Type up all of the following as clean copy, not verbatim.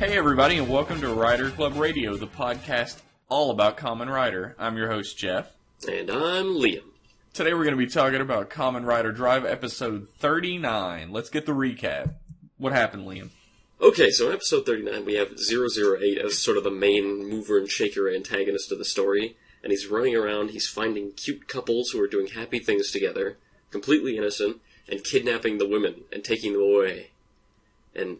Hey everybody, and welcome to Rider Club Radio, the podcast all about Kamen Rider. I'm your host, Jeff. And I'm Liam. Today we're going to be talking about Kamen Rider Drive episode 39. Let's get the recap. What happened, Liam? Okay, so in episode 39 we have 008 as sort of the main mover and shaker antagonist of the story. And he's running around, he's finding cute couples who are doing happy things together, completely innocent, and kidnapping the women and taking them away. And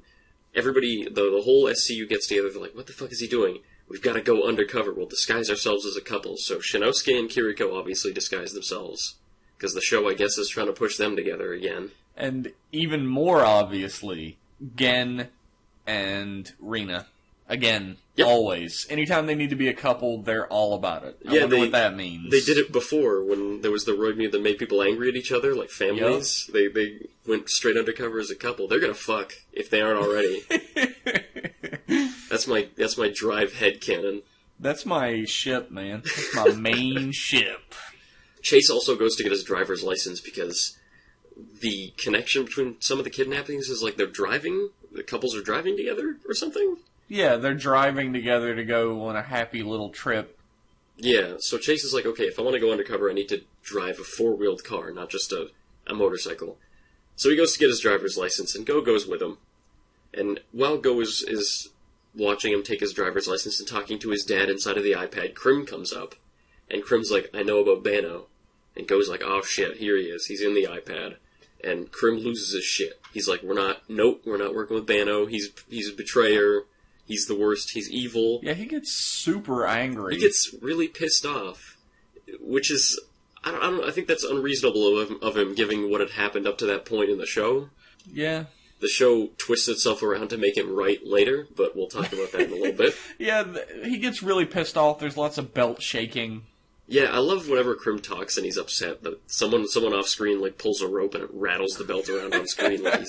everybody, the whole SCU gets together, they're like, what the fuck is he doing? We've got to go undercover, we'll disguise ourselves as a couple. So Shinosuke and Kiriko obviously disguise themselves, because the show, I guess, is trying to push them together again. And even more obviously, Gen and Rina. Again, yep. Always. Anytime they need to be a couple, they're all about it. I wonder what that means. They did it before, when there was the roid meat that made people angry at each other, like families. Yep. They went straight undercover as a couple. They're gonna fuck, if they aren't already. That's my Drive headcanon. That's my ship, man. That's my main ship. Chase also goes to get his driver's license because the connection between some of the kidnappings is like the couples are driving together or something? Yeah, they're driving together to go on a happy little trip. Yeah, so Chase is like, okay, if I want to go undercover, I need to drive a four-wheeled car, not just a motorcycle. So he goes to get his driver's license, and Go goes with him. And while Go is watching him take his driver's license and talking to his dad inside of the iPad, Krim comes up. And Krim's like, I know about Bano. And Go's like, oh shit, here he is, he's in the iPad. And Krim loses his shit. He's like, we're not working with Bano, he's a betrayer. He's the worst. He's evil. Yeah, he gets super angry. He gets really pissed off, which is I think that's unreasonable of him, given what had happened up to that point in the show. Yeah. The show twists itself around to make him right later, but we'll talk about that in a little bit. Yeah, he gets really pissed off. There's lots of belt shaking. Yeah, I love whenever Krim talks and he's upset that someone off screen like pulls a rope and it rattles the belt around on screen. Like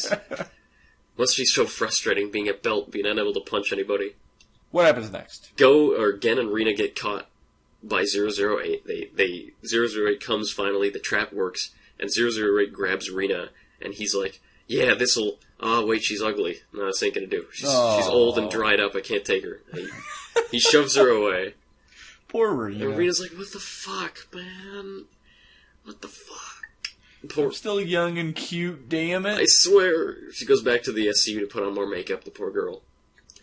must be so frustrating being a belt, being unable to punch anybody. What happens next? Gen and Rina get caught by 008. 008 comes finally, the trap works, and 008 grabs Rina, and he's like, yeah, this'll... Oh, wait, she's ugly. No, this ain't gonna do. She's old and dried up, I can't take her. He shoves her away. Poor Rina. And Rina's like, what the fuck, man? What the fuck? I'm still young and cute, damn it. I swear. She goes back to the SCU to put on more makeup, the poor girl.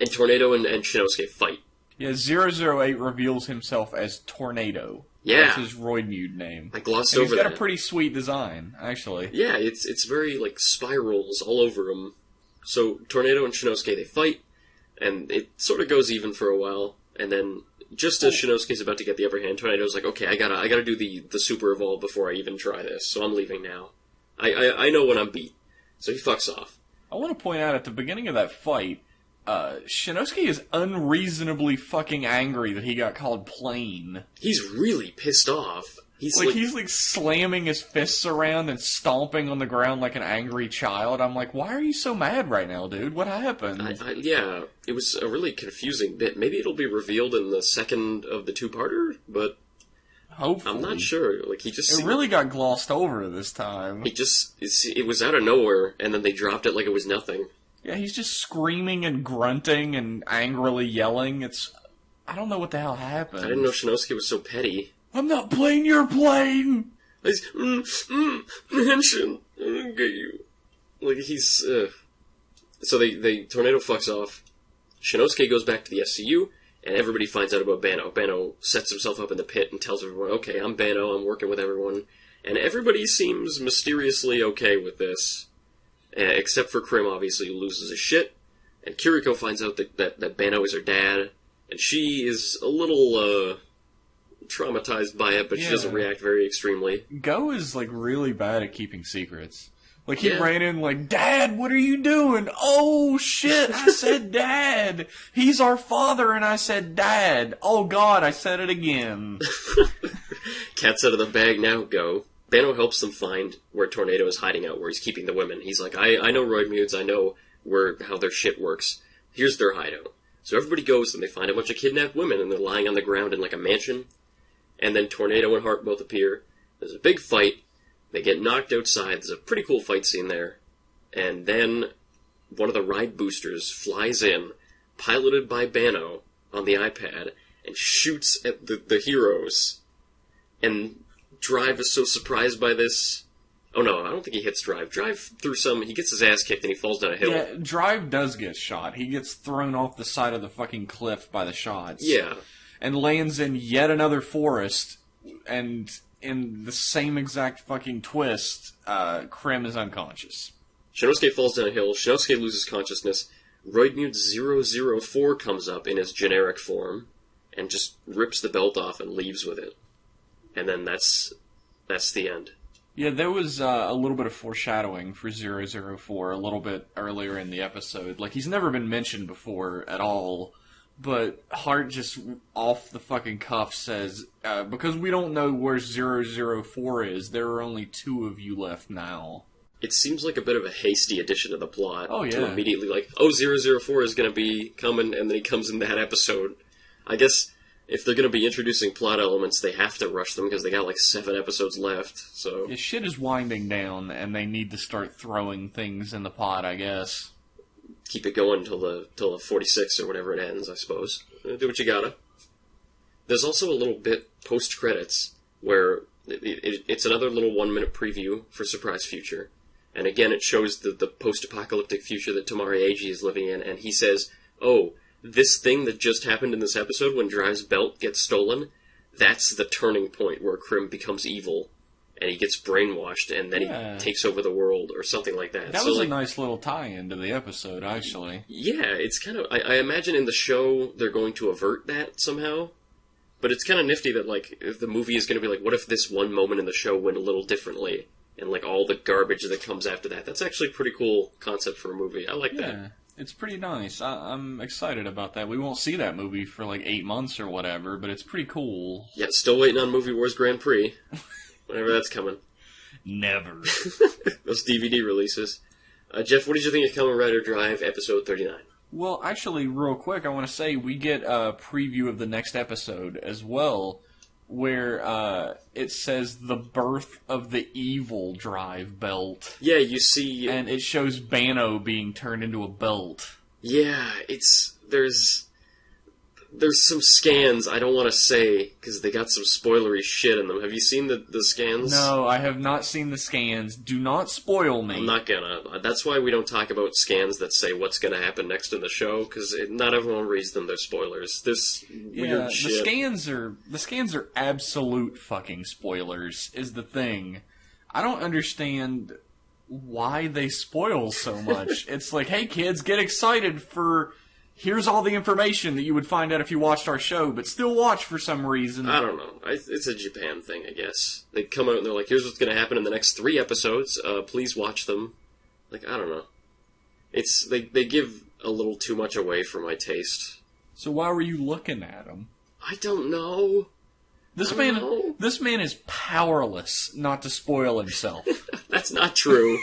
And Tornado and Shinosuke fight. Yeah, 008 reveals himself as Tornado. Yeah. That's his Roidmude name. I glossed over that. He's got a pretty sweet design, actually. Yeah, it's very, like, spirals all over him. So, Tornado and Shinosuke, they fight, and it sort of goes even for a while, and then... Just as Shinosuke's about to get the upper hand, Tornado's like, okay, I gotta do the Super Evolve before I even try this, so I'm leaving now. I know when I'm beat. So he fucks off. I want to point out, at the beginning of that fight, Shinosuke is unreasonably fucking angry that he got called plain. He's really pissed off. He's slamming his fists around and stomping on the ground like an angry child. I'm like, why are you so mad right now, dude? What happened? Yeah, it was a really confusing bit. Maybe it'll be revealed in the second of the two-parter, but hopefully. I'm not sure. Like it really got glossed over this time. It was out of nowhere, and then they dropped it like it was nothing. Yeah, he's just screaming and grunting and angrily yelling. I don't know what the hell happened. I didn't know Shinosuke was so petty. I'm not playing your plane! Mention, I don't get you. Like, he's, So Tornado fucks off. Shinosuke goes back to the SCU, and everybody finds out about Bano. Bano sets himself up in the pit and tells everyone, okay, I'm Bano, I'm working with everyone. And everybody seems mysteriously okay with this. Except for Krim, obviously, who loses his shit. And Kiriko finds out that Bano is her dad. And she is a little, traumatized by it, but she doesn't react very extremely. Go is, like, really bad at keeping secrets. Like, he ran in like, Dad, what are you doing? Oh, shit, I said Dad. He's our father, and I said Dad. Oh, God, I said it again. Cat's out of the bag now, Go. Bano helps them find where Tornado is hiding out, where he's keeping the women. He's like, I know roid mudes, I know how their shit works. Here's their hideout. So everybody goes, and they find a bunch of kidnapped women, and they're lying on the ground in, like, a mansion. And then Tornado and Heart both appear. There's a big fight. They get knocked outside. There's a pretty cool fight scene there. And then one of the ride boosters flies in, piloted by Bano on the iPad, and shoots at the heroes. And Drive is so surprised by this. Oh no, I don't think he hits Drive. Drive he gets his ass kicked and he falls down a hill. Yeah, Drive does get shot. He gets thrown off the side of the fucking cliff by the shots. Yeah. And lands in yet another forest, and in the same exact fucking twist, Krim is unconscious. Shinosuke falls down a hill, Shinosuke loses consciousness, Roidmute 004 comes up in his generic form, and just rips the belt off and leaves with it. And then that's the end. Yeah, there was a little bit of foreshadowing for 004 a little bit earlier in the episode. Like, he's never been mentioned before at all, but Hart just off the fucking cuff says, because we don't know where 004 is, there are only 2 of you left now. It seems like a bit of a hasty addition to the plot. Oh, yeah. To immediately, 004 is going to be coming, and then he comes in that episode. I guess if they're going to be introducing plot elements, they have to rush them, because they got 7 episodes left, so... Yeah, shit is winding down, and they need to start throwing things in the pot, I guess. Keep it going till the 46 or whatever it ends, I suppose. Do what you gotta. There's also a little bit post-credits, where it's another little 1-minute preview for Surprise Future. And again, it shows the post-apocalyptic future that Tamari Eiji is living in, and he says, oh, this thing that just happened in this episode when Drive's belt gets stolen, that's the turning point where Krim becomes evil, and he gets brainwashed, and then he takes over the world, or something like that. That was a nice little tie-in to the episode, actually. Yeah, it's kind of... I imagine in the show they're going to avert that somehow, but it's kind of nifty that, if the movie is going to be what if this one moment in the show went a little differently? And, all the garbage that comes after that. That's actually a pretty cool concept for a movie. I like that. Yeah, it's pretty nice. I'm excited about that. We won't see that movie for, 8 months or whatever, but it's pretty cool. Yeah, still waiting on Movie Wars Grand Prix. Whenever that's coming. Never. Those DVD releases. Jeff, what did you think of Kamen Rider Drive episode 39? Well, actually, real quick, I want to say we get a preview of the next episode as well, where it says the birth of the evil Drive belt. Yeah, you see... And it shows Bano being turned into a belt. Yeah, there's some scans I don't want to say, because they got some spoilery shit in them. Have you seen the scans? No, I have not seen the scans. Do not spoil me. I'm not gonna. That's why we don't talk about scans that say what's gonna happen next in the show, because not everyone reads them. They're spoilers. This weird shit. The scans are absolute fucking spoilers, is the thing. I don't understand why they spoil so much. It's like, hey kids, get excited for... Here's all the information that you would find out if you watched our show, but still watch for some reason. I don't know. It's a Japan thing, I guess. They come out and they're like, here's what's going to happen in the next 3 episodes. Please watch them. I don't know. They give a little too much away for my taste. So why were you looking at them? I don't know. This man is powerless not to spoil himself. That's not true.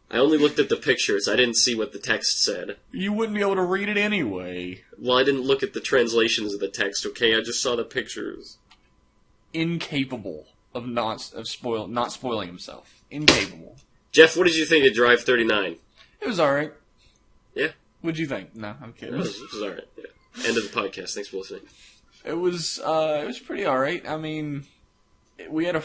I only looked at the pictures. I didn't see what the text said. You wouldn't be able to read it anyway. Well, I didn't look at the translations of the text, okay? I just saw the pictures. Incapable of not spoiling himself. Incapable. Jeff, what did you think of Drive 39? It was alright. Yeah? What'd you think? No, I'm kidding. It was alright. Yeah. End of the podcast. Thanks for listening. It was pretty alright. I mean... We had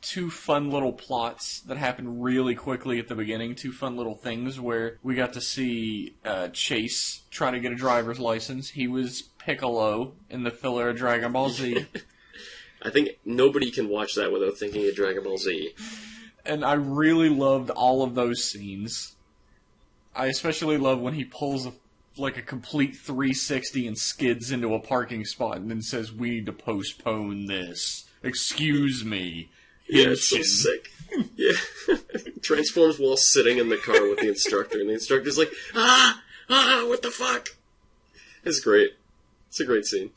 2 fun little plots that happened really quickly at the beginning. 2 fun little things where we got to see Chase try to get a driver's license. He was Piccolo in the filler of Dragon Ball Z. I think nobody can watch that without thinking of Dragon Ball Z. And I really loved all of those scenes. I especially love when he pulls a complete 360 and skids into a parking spot and then says, "We need to postpone this. Excuse me." Yeah, it's so sick. Yeah. Transforms while sitting in the car with the instructor, and the instructor's like, what the fuck? It's great. It's a great scene.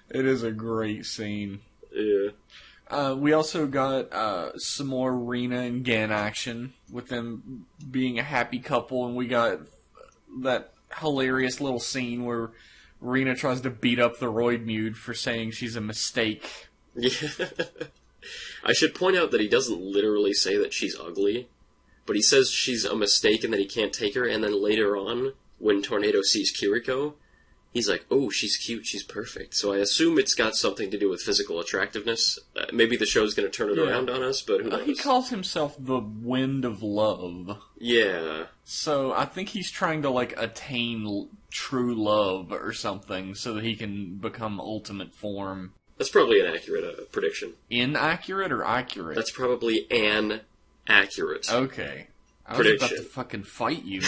It is a great scene. Yeah. We also got some more Rina and Gen action, with them being a happy couple, and we got that hilarious little scene where Rina tries to beat up the Roidmute for saying she's a mistake. Yeah. I should point out that he doesn't literally say that she's ugly. but he says she's a mistake and that he can't take her, and then later on, when Tornado sees Kiriko, he's like, oh, she's cute, she's perfect. So I assume it's got something to do with physical attractiveness. Maybe the show's going to turn it around on us, but who knows? He calls himself the Wind of Love. Yeah. So I think he's trying to, like, attain true love or something so that he can become ultimate form. That's probably an accurate prediction. Inaccurate or accurate? That's probably an accurate Okay. I was prediction. about to fucking fight you.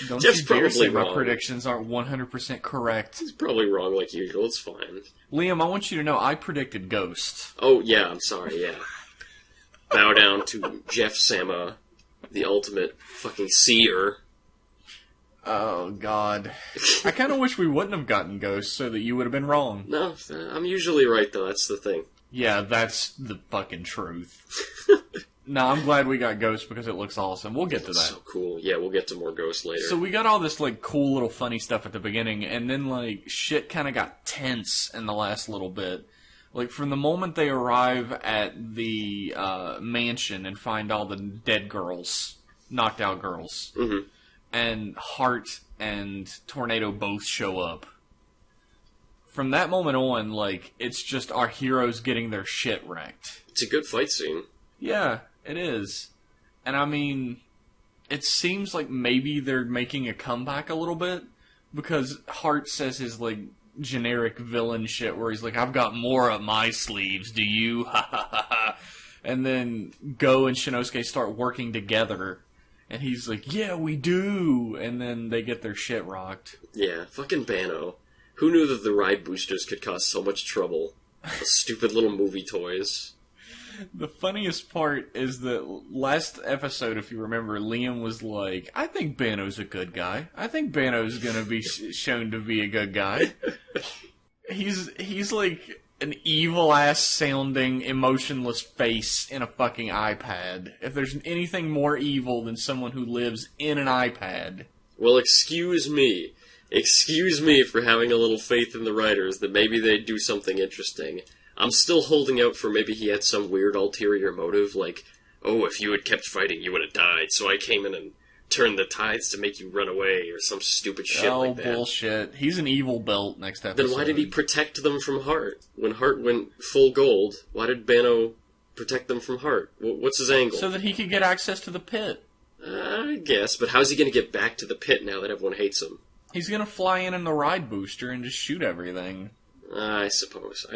Don't Jeff's you dare say probably my wrong. predictions aren't 100% correct. He's probably wrong like usual, it's fine. Liam, I want you to know I predicted Ghost. Oh, yeah, I'm sorry, yeah. Bow down to Jeff Sama, the ultimate fucking seer. Oh, God. I kind of wish we wouldn't have gotten Ghost so that you would have been wrong. No, I'm usually right, though, that's the thing. Yeah, that's the fucking truth. No, I'm glad we got Ghost because it looks awesome. We'll get to that. So cool. Yeah, we'll get to more Ghost later. So we got all this, like, cool little funny stuff at the beginning, and then, like, shit kind of got tense in the last little bit. Like, from the moment they arrive at the mansion and find all the dead girls, knocked out girls, Mm-hmm. and Heart and Tornado both show up. From that moment on, like, it's just our heroes getting their shit wrecked. It's a good fight scene. Yeah, it is. And I mean, it seems like maybe they're making a comeback a little bit, because Hart says his, like, generic villain shit where he's like, I've got more up my sleeves, do you? Ha ha ha ha. And then Go and Shinosuke start working together, and he's like, yeah, we do! And then they get their shit rocked. Yeah, fucking Bano. Who knew that the ride boosters could cause so much trouble? Those stupid little movie toys. The funniest part is that last episode, if you remember, Liam was like, I think Bano's a good guy. I think Bano's gonna be shown to be a good guy. He's like an evil-ass sounding, emotionless face in a fucking iPad. If there's anything more evil than someone who lives in an iPad. Well, excuse me. Excuse me for having a little faith in the writers that maybe they'd do something interesting. I'm still holding out for maybe he had some weird ulterior motive, like, oh, if you had kept fighting, you would have died, so I came in and turned the tides to make you run away, or some stupid shit like that. Oh, bullshit. He's an evil belt next episode. Then why did he protect them from Heart? When Heart went full gold, why did Bano protect them from Heart? What's his angle? So that he could get access to the pit. I guess, but how's he going to get back to the pit now that everyone hates him? He's gonna fly in the ride booster and just shoot everything. I suppose.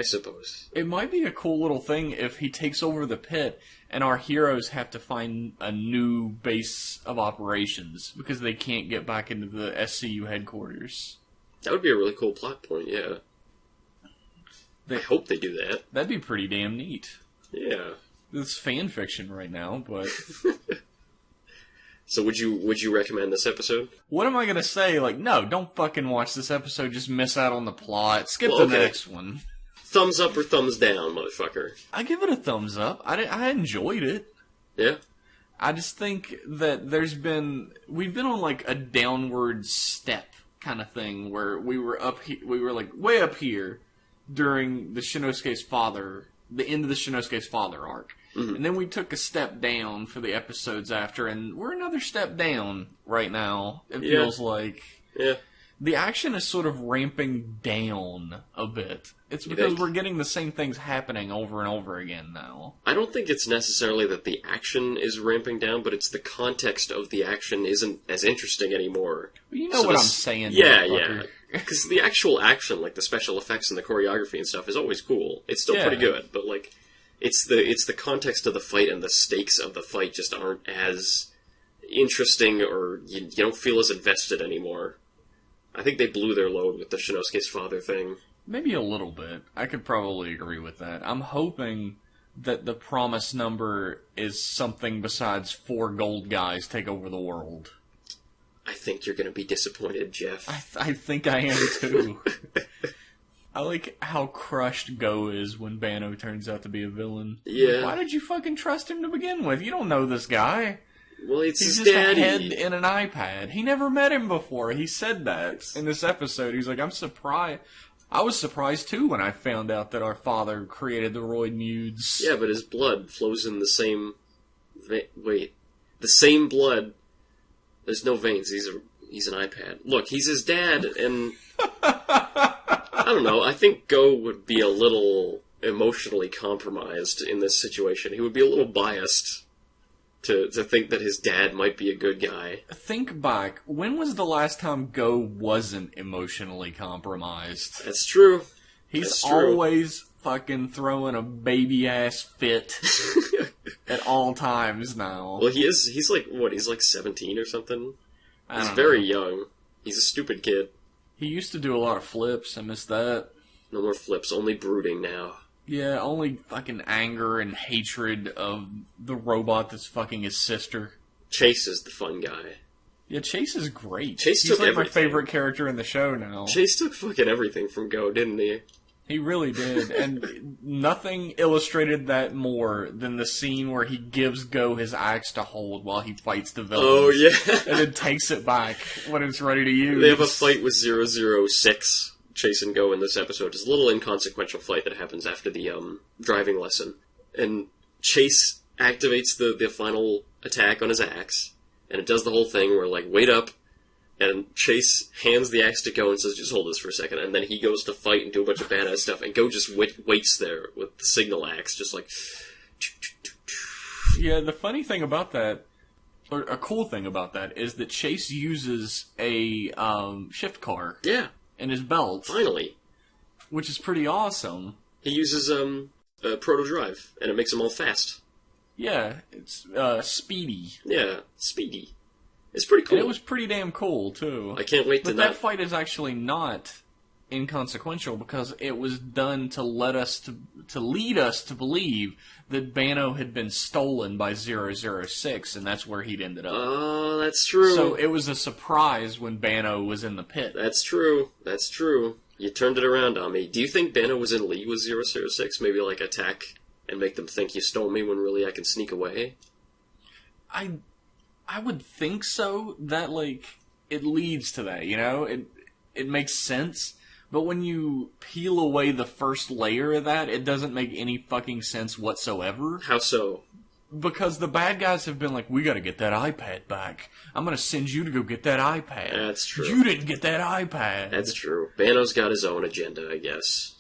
It might be a cool little thing if he takes over the pit and our heroes have to find a new base of operations because they can't get back into the SCU headquarters. That would be a really cool plot point, yeah. I hope they do that. That'd be pretty damn neat. Yeah. It's fan fiction right now, but... So would you recommend this episode? What am I gonna say? Like, no, don't fucking watch this episode, just miss out on the plot. Skip the next one. Thumbs up or thumbs down, motherfucker? I give it a thumbs up. I enjoyed it. Yeah? I just think that we've been on like a downward step kind of thing where we were like way up here during the end of the Shinosuke's father arc. Mm-hmm. And then we took a step down for the episodes after, and we're another step down right now. It feels like. Yeah. The action is sort of ramping down a bit. It's because we're getting the same things happening over and over again now. I don't think it's necessarily that the action is ramping down, but it's the context of the action isn't as interesting anymore. You know what I'm saying. Yeah. Because the actual action, like the special effects and the choreography and stuff, is always cool. It's still pretty good, but like, it's the context of the fight and the stakes of the fight just aren't as interesting, or you don't feel as invested anymore. I think they blew their load with the Shinosuke's father thing. Maybe a little bit. I could probably agree with that. I'm hoping that the promise number is something besides 4 gold guys take over the world. I think you're going to be disappointed, Jeff. I think I am too. I like how crushed Go is when Bano turns out to be a villain. Yeah. Why did you fucking trust him to begin with? You don't know this guy. Well, he's just daddy. A head in an iPad. He never met him before. He said that in this episode. He's like, I'm surprised. I was surprised too when I found out that our father created the Roid Mudes. Yeah, but his blood flows in the same... Wait. the same blood. There's no veins. He's an iPad. Look, he's his dad, and I don't know. I think Go would be a little emotionally compromised in this situation. He would be a little biased to think that his dad might be a good guy. Think back. When was the last time Go wasn't emotionally compromised? That's true. He's always fucking throwing a baby-ass fit at all times now. Well, he's like, what, he's like 17 or something? He's very young. He's a stupid kid. He used to do a lot of flips. I miss that. No more flips, only brooding now. Yeah, only fucking anger and hatred of the robot that's fucking his sister. Chase is the fun guy. Yeah, Chase is great. He's like everything. My favorite character in the show now. Chase took fucking everything from Go, didn't he? He really did, and nothing illustrated that more than the scene where he gives Go his axe to hold while he fights the villains. Oh, yeah. And then takes it back when it's ready to use. They have a fight with 006, Chase and Go, in this episode. It's a little inconsequential fight that happens after the driving lesson. And Chase activates the final attack on his axe, and it does the whole thing where, like, wait up, and Chase hands the axe to Go and says, just hold this for a second. And then he goes to fight and do a bunch of badass stuff. And Go just waits there with the signal axe, just like... Yeah, the funny thing about that, or a cool thing about that, is that Chase uses a shift car. Yeah. In his belt. Finally. Which is pretty awesome. He uses proto drive, and it makes him all fast. Yeah, it's speedy. Yeah, speedy. It's pretty cool. And it was pretty damn cool, too. I can't wait to But that fight is actually not inconsequential because it was done to lead us to believe that Bano had been stolen by 006, and that's where he'd ended up. Oh, that's true. So it was a surprise when Bano was in the pit. That's true. That's true. You turned it around on me. Do you think Bano was in league with 006? Maybe, like, attack and make them think you stole me when really I can sneak away? I would think so. That, like, it leads to that, you know? It makes sense. But when you peel away the first layer of that, it doesn't make any fucking sense whatsoever. How so? Because the bad guys have been like, we gotta get that iPad back. I'm gonna send you to go get that iPad. That's true. You didn't get that iPad. That's true. Bano's got his own agenda, I guess.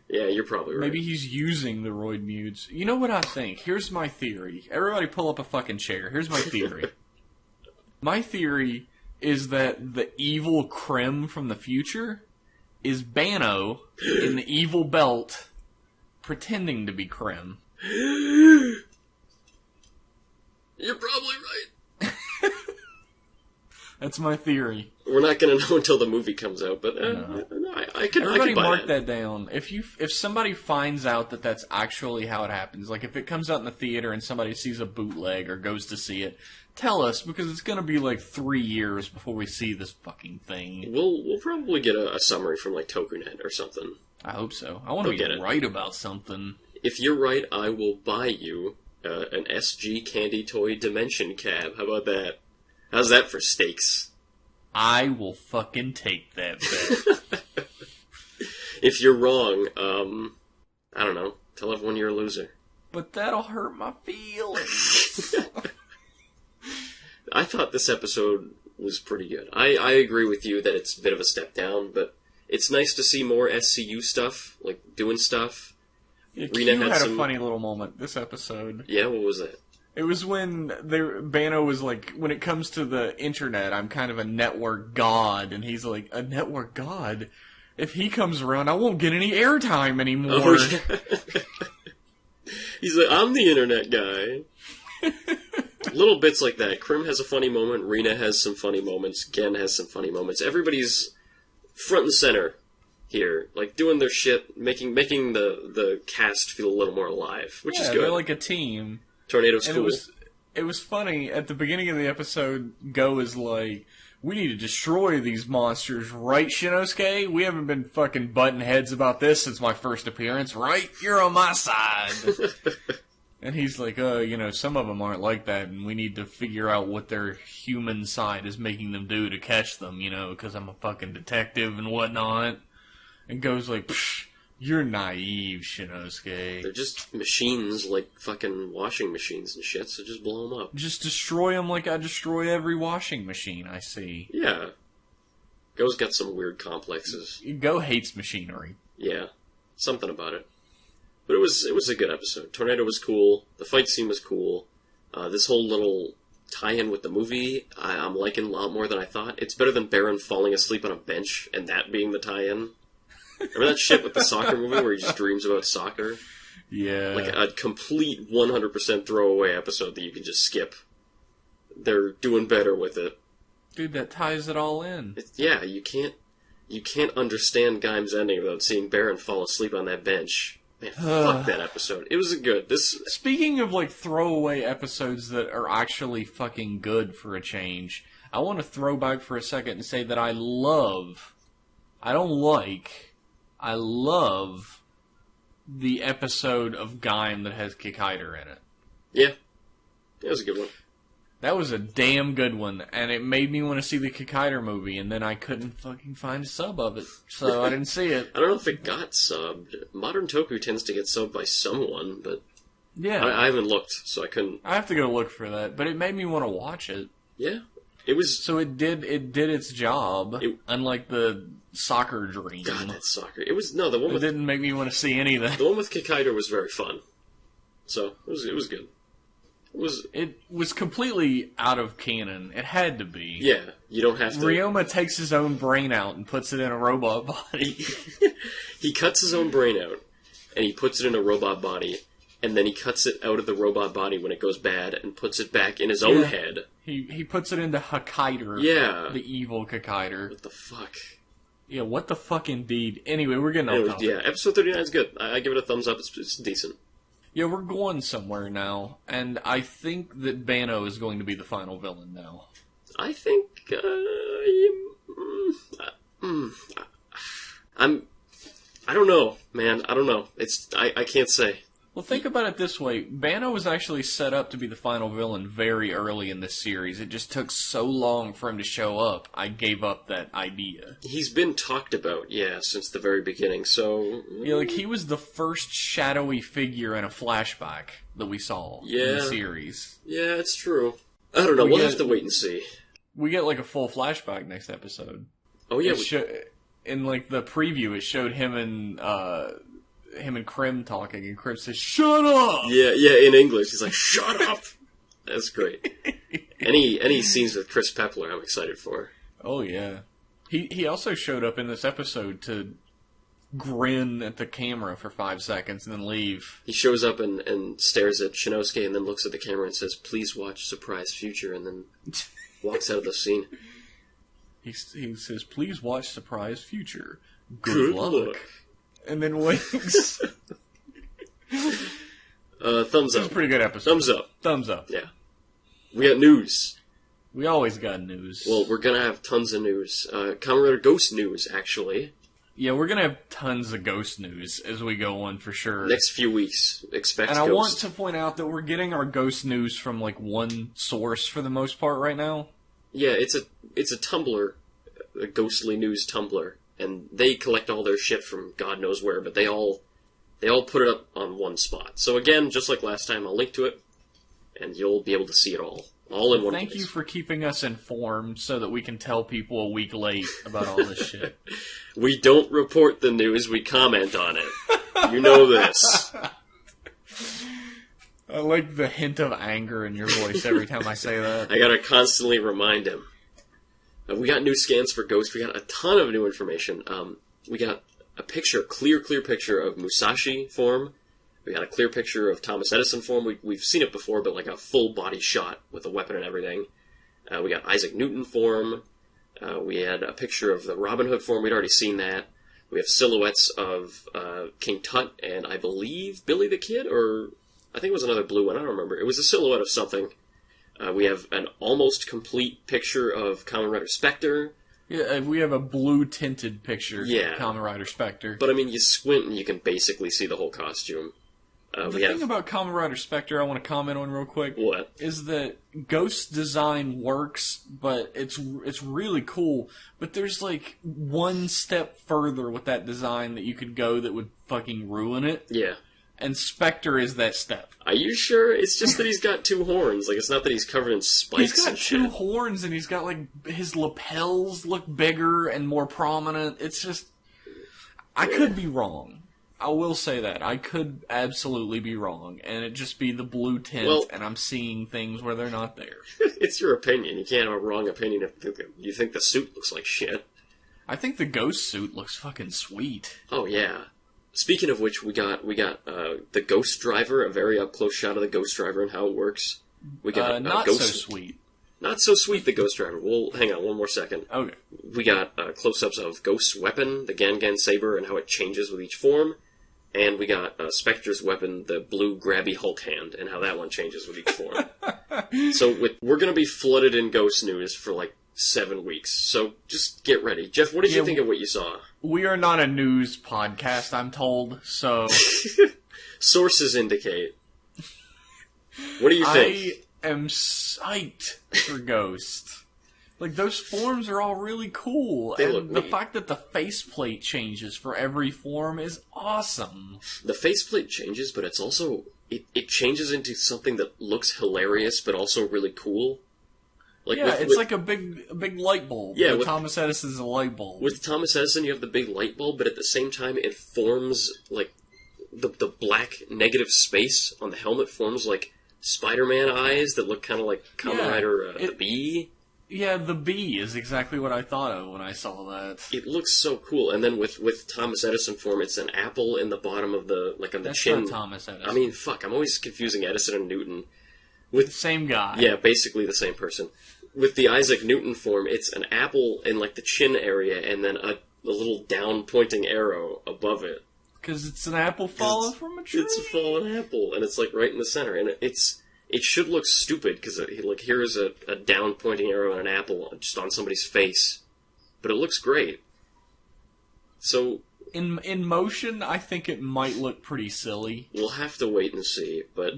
Yeah, you're probably right. Maybe he's using the roid mutes. You know what I think? Here's my theory. Everybody pull up a fucking chair. Here's my theory. My theory is that the evil Krim from the future is Bano in the evil belt pretending to be Krim. You're probably right. That's my theory. We're not going to know until the movie comes out, but I can Everybody buy mark that down. If somebody finds out that that's actually how it happens, like if it comes out in the theater and somebody sees a bootleg or goes to see it, tell us, because it's going to be like 3 years before we see this fucking thing. We'll probably get a summary from like Tokunet or something. I hope so. I want to be right about something. If you're right, I will buy you an SG Candy Toy Dimension cab. How about that? How's that for stakes? I will fucking take that bet. If you're wrong, I don't know. Tell everyone you're a loser. But that'll hurt my feelings. I thought this episode was pretty good. I agree with you that it's a bit of a step down, but it's nice to see more SCU stuff, like doing stuff. Yeah, Q had a funny little moment this episode. Yeah, what was that? It was when Bano was like, when it comes to the internet, I'm kind of a network god, and he's like, a network god? If he comes around, I won't get any airtime anymore. Oh, yeah. He's like, I'm the internet guy. Little bits like that. Krim has a funny moment, Rena has some funny moments, Gen has some funny moments. Everybody's front and center here, like doing their shit, making the cast feel a little more alive, which is good. They're like a team. Tornado's and cool. It was funny, at the beginning of the episode, Go is like, we need to destroy these monsters, right, Shinosuke? We haven't been fucking butting heads about this since my first appearance, right? You're on my side. And he's like, some of them aren't like that, and we need to figure out what their human side is making them do to catch them, because I'm a fucking detective and whatnot. And Go's like, psh, You're naive, Shinosuke. They're just machines, like fucking washing machines and shit, so just blow them up. Just destroy them like I destroy every washing machine I see. Yeah. Go's got some weird complexes. Go hates machinery. Yeah. Something about it. But it was a good episode. Tornado was cool. The fight scene was cool. This whole little tie-in with the movie, I'm liking a lot more than I thought. It's better than Baron falling asleep on a bench and that being the tie-in. Remember that shit with the soccer movie where he just dreams about soccer? Yeah. Like a complete 100% throwaway episode that you can just skip. They're doing better with it. Dude, that ties it all in. Yeah, you can't understand Gaim's ending without seeing Baron fall asleep on that bench. Man, fuck that episode. It was a good. Speaking of like throwaway episodes that are actually fucking good for a change, I want to throw back for a second and say that I love the episode of Gaim that has Kikaider in it. Yeah, that was a good one. That was a damn good one, and it made me want to see the Kikaider movie, and then I couldn't fucking find a sub of it, so I didn't see it. I don't know if it got subbed. Modern Toku tends to get subbed by someone, but yeah, I haven't looked, so I couldn't. I have to go look for that, but it made me want to watch it. Yeah, it was. So it did its job, unlike the soccer dream. God, that soccer! It was the one. It didn't make me want to see anything. The one with Kikaider was very fun, so it was good. It was completely out of canon. It had to be. Yeah, you don't have to. Ryoma takes his own brain out and puts it in a robot body. He cuts his own brain out, and he puts it in a robot body, and then he cuts it out of the robot body when it goes bad, and puts it back in his own head. He puts it into Hakaider. Yeah. The evil Kikaider. What the fuck? Yeah, what the fuck indeed. Anyway, we're getting off topic. Yeah, episode 39 is good. I give it a thumbs up. It's decent. Yeah, we're going somewhere now, and I think that Bano is going to be the final villain now. I think, I don't know, man. I don't know. I can't say. Well, think about it this way. Bano was actually set up to be the final villain very early in this series. It just took so long for him to show up, I gave up that idea. He's been talked about, yeah, since the very beginning, so... Yeah, like, he was the first shadowy figure in a flashback that we saw in the series. Yeah, it's true. I don't know, we'll have to wait and see. We get, like, a full flashback next episode. Oh, yeah. In, like, the preview, it showed him and Krim talking, and Krim says, "Shut up!" Yeah, in English. He's like, "Shut up!" That's great. Any scenes with Chris Pepler, I'm excited for. Oh, yeah. He also showed up in this episode to grin at the camera for 5 seconds and then leave. He shows up and stares at Shinosuke and then looks at the camera and says, "Please watch Surprise Future," and then walks out of the scene. He says, "Please watch Surprise Future. Good luck." And then winks. Thumbs up. It's a pretty good episode. Thumbs up. Thumbs up. Yeah. We got news. We always got news. Well, we're gonna have tons of news. Kamen Rider Ghost news, actually. Yeah, we're gonna have tons of Ghost news as we go on, for sure. Next few weeks, expect And Ghost. I want to point out that we're getting our Ghost news from, like, one source for the most part right now. Yeah, it's a Tumblr, a ghostly news Tumblr. And they collect all their shit from God knows where, but they all put it up on one spot. So again, just like last time, I'll link to it, and you'll be able to see it all in one place. Thank you for keeping us informed so that we can tell people a week late about all this shit. We don't report the news, we comment on it. You know this. I like the hint of anger in your voice every time I say that. I gotta constantly remind him. We got new scans for Ghost. We got a ton of new information. We got a clear picture of Musashi form. We got a clear picture of Thomas Edison form. We've seen it before, but like a full body shot with a weapon and everything. We got Isaac Newton form. We had a picture of the Robin Hood form. We'd already seen that. We have silhouettes of King Tut and I believe Billy the Kid, or I think it was another blue one. I don't remember. It was a silhouette of something. We have an almost complete picture of Kamen Rider Spectre. Yeah, we have a blue-tinted picture of Kamen Rider Spectre. But, I mean, you squint and you can basically see the whole costume. The thing about Kamen Rider Spectre I want to comment on real quick. What? Is that Ghost's design works, but it's really cool. But there's like one step further with that design that you could go that would fucking ruin it. Yeah. And Spectre is that step. Are you sure? It's just that he's got 2 horns. Like, it's not that he's covered in spikes and shit. He's got 2 horns, and he's got, like, his lapels look bigger and more prominent. It's just... I could be wrong. I will say that. I could absolutely be wrong. And it just be the blue tint, and I'm seeing things where they're not there. It's your opinion. You can't have a wrong opinion if you think the suit looks like shit. I think the Ghost suit looks fucking sweet. Oh, yeah. Speaking of which, we got the Ghost Driver, a very up-close shot of the Ghost Driver and how it works. We got not Ghost... so sweet. Not so sweet, the Ghost Driver. Well, hang on one more second. Okay. We got close-ups of Ghost's weapon, the Gan Saber, and how it changes with each form. And we got Spectre's weapon, the blue grabby Hulk hand, and how that one changes with each form. So we're going to be flooded in Ghost news for like 7 weeks. So just get ready. Jeff, what did you think of what you saw? We are not a news podcast, I'm told, so... Sources indicate. What do you think? I am psyched for Ghost. Like, those forms are all really cool, and the fact that the faceplate changes for every form is awesome. The faceplate changes, but it's also... It changes into something that looks hilarious, but also really cool. Like it's like a big light bulb. Yeah, with Thomas Edison's a light bulb. With Thomas Edison, you have the big light bulb, but at the same time, it forms, like, the black negative space on the helmet forms, like, Spider-Man eyes that look kind of like Kamen Rider the Bee. Yeah, the Bee is exactly what I thought of when I saw that. It looks so cool. And then with Thomas Edison form, it's an apple in the bottom of the, like, on the chin. That's not Thomas Edison. I mean, fuck, I'm always confusing Edison and Newton. Same guy. Yeah, basically the same person. With the Isaac Newton form, it's an apple in, like, the chin area, and then a little down-pointing arrow above it. Because it's an apple falling from a tree? It's a fallen apple, and it's, like, right in the center. And it should look stupid, because, like, here's a down-pointing arrow and an apple just on somebody's face. But it looks great. So... In motion, I think it might look pretty silly. We'll have to wait and see, but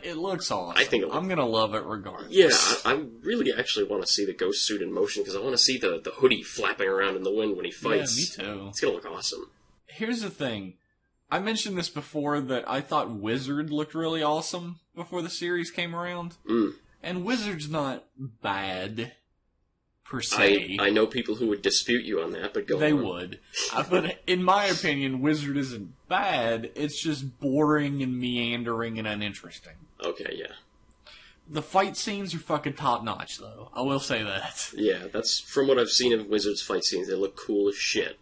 it looks awesome. I think I'm gonna love it regardless. Yeah, I really actually want to see the Ghost suit in motion, because I want to see the hoodie flapping around in the wind when he fights. Yeah, me too. It's gonna look awesome. Here's the thing. I mentioned this before, that I thought Wizard looked really awesome before the series came around. And Wizard's not bad, per se. I know people who would dispute you on that, but go on. They would. But in my opinion, Wizard isn't bad. It's just boring and meandering and uninteresting. Okay, yeah. The fight scenes are fucking top-notch, though. I will say that. Yeah, that's from what I've seen of Wizard's fight scenes. They look cool as shit.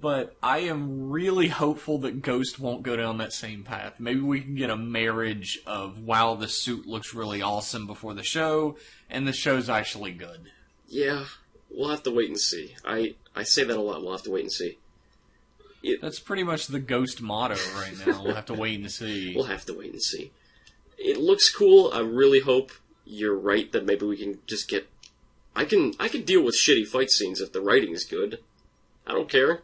But I am really hopeful that Ghost won't go down that same path. Maybe we can get a marriage of, wow, the suit looks really awesome before the show, and the show's actually good. Yeah, we'll have to wait and see. I say that a lot. We'll have to wait and see. That's pretty much the Ghost motto right now. We'll have to wait and see. We'll have to wait and see. It looks cool. I really hope you're right that maybe we can just get... I can deal with shitty fight scenes if the writing's good. I don't care.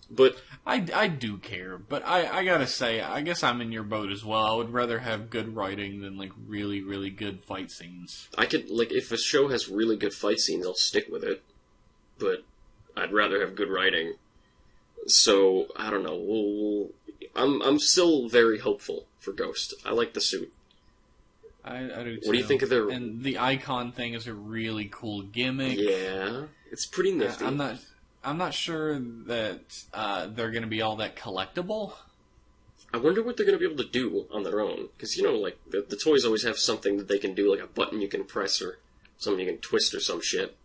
But I do care, but I gotta say, I guess I'm in your boat as well. I would rather have good writing than, like, really, really good fight scenes. I could, like, if a show has really good fight scenes, I'll stick with it. But I'd rather have good writing. So, I don't know. I'm still very hopeful for Ghost. I like the suit. I do too. What do you think of their... And the icon thing is a really cool gimmick. Yeah, it's pretty nifty. I'm not sure that they're going to be all that collectible. I wonder what they're going to be able to do on their own. Because, you know, like, the toys always have something that they can do, like a button you can press or something you can twist or some shit.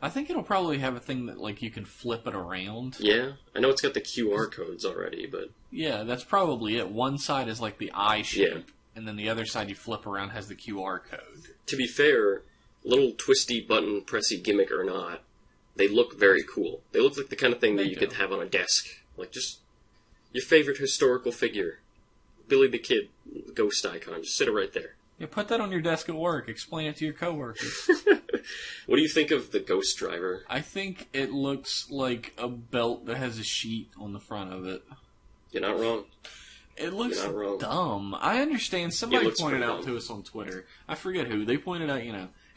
I think it'll probably have a thing that, like, you can flip it around. Yeah, I know it's got the QR codes already, but... Yeah, that's probably it. One side is, like, the eye shape, and then the other side you flip around has the QR code. To be fair, little twisty button pressy gimmick or not, they look very cool. They look like the kind of thing that you could have on a desk. Like, just your favorite historical figure. Billy the Kid, Ghost icon. Just sit it right there. Yeah, put that on your desk at work. Explain it to your coworkers. What do you think of the Ghost Driver? I think it looks like a belt that has a sheet on the front of it. You're not wrong. It looks You're not wrong. dumb. I understand. Somebody pointed out dumb. to us on Twitter. I forget who. They pointed out,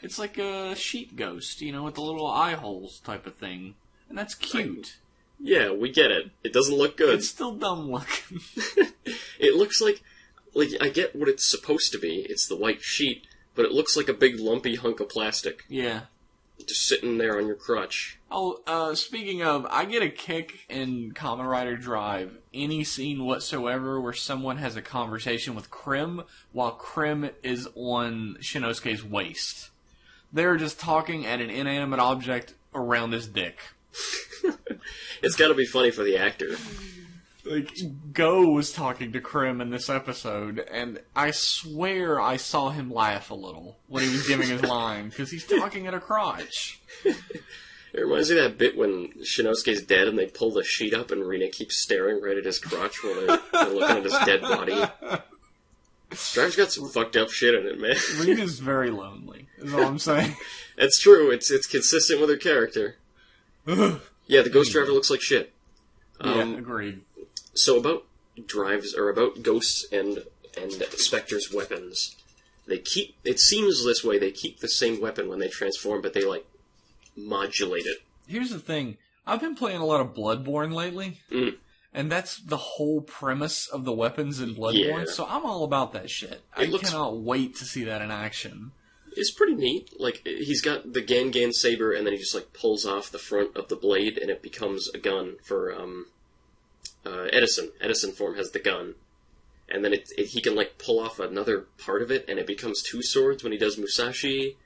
it's like a sheep ghost, with the little eye holes type of thing. And that's cute. Yeah, we get it. It doesn't look good. It's still dumb looking. It looks like I get what it's supposed to be. It's the white sheet, but it looks like a big lumpy hunk of plastic. Yeah. Just sitting there on your crutch. Oh, speaking of, I get a kick in Kamen Rider Drive, any scene whatsoever where someone has a conversation with Krim while Krim is on Shinosuke's waist. They're just talking at an inanimate object around his dick. It's gotta be funny for the actor. Like, Go was talking to Krim in this episode, and I swear I saw him laugh a little when he was giving his line, because he's talking at a crotch. It reminds me of that bit when Shinosuke's dead and they pull the sheet up and Rina keeps staring right at his crotch while they're looking at his dead body. Drive's got some fucked up shit in it, man. Rina's very lonely, is all I'm saying. That's true, it's consistent with her character. Yeah, the Ghost Driver looks like shit. Yeah, agreed. So about Ghosts and Spectre's weapons, it seems this way, they keep the same weapon when they transform, but they, modulate it. Here's the thing, I've been playing a lot of Bloodborne lately, and that's the whole premise of the weapons in Bloodborne, so I'm all about that shit. I cannot wait to see that in action. It's pretty neat. He's got the Gangan saber, and then he just, pulls off the front of the blade, and it becomes a gun for, Edison. Edison form has the gun. And then he can, pull off another part of it, and it becomes two swords when he does Musashi.